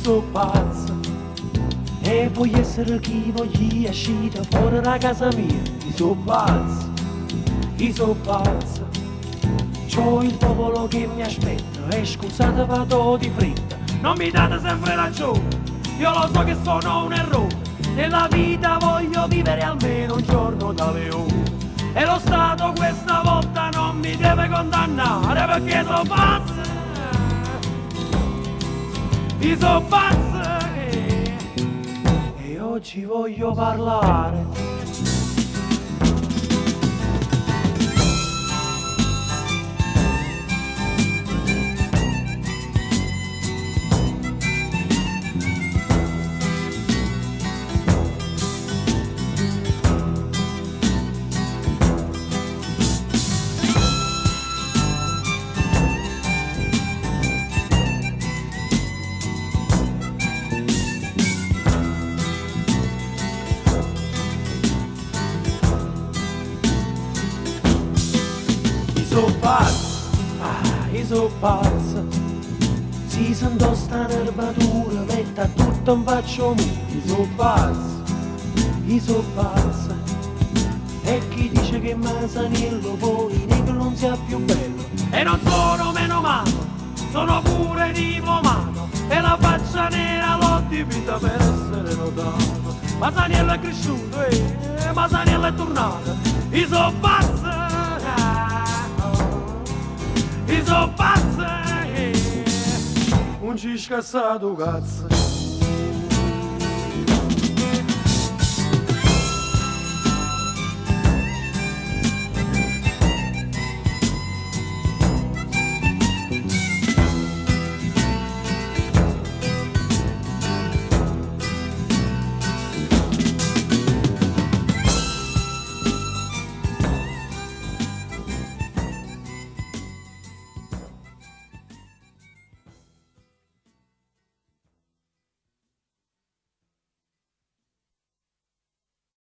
so pazzo e voglio essere chi voglio uscire fuori da casa mia. Io so pazzo, io so pazzo. C'ho il popolo che mi aspetta e scusate vado di fretta. Non mi date sempre ragione, io lo so che sono un errore. Nella vita voglio vivere almeno un giorno da leone. E lo Stato questa volta non mi deve condannare perché sono pazzo. Io sono pazzo e oggi voglio parlare. Io so pazzo, si sento sta nervatura, metta tutto in faccio mu. Io so pazzo, e chi dice che Masaniello poi negro non sia più bello. E non sono meno malo, sono pure diplomato, e la faccia nera l'ho dipinta per essere notato. Masaniello è cresciuto e Masaniello è tornato. Io so pazzo, io so pazzo, non ci scassato cazzo.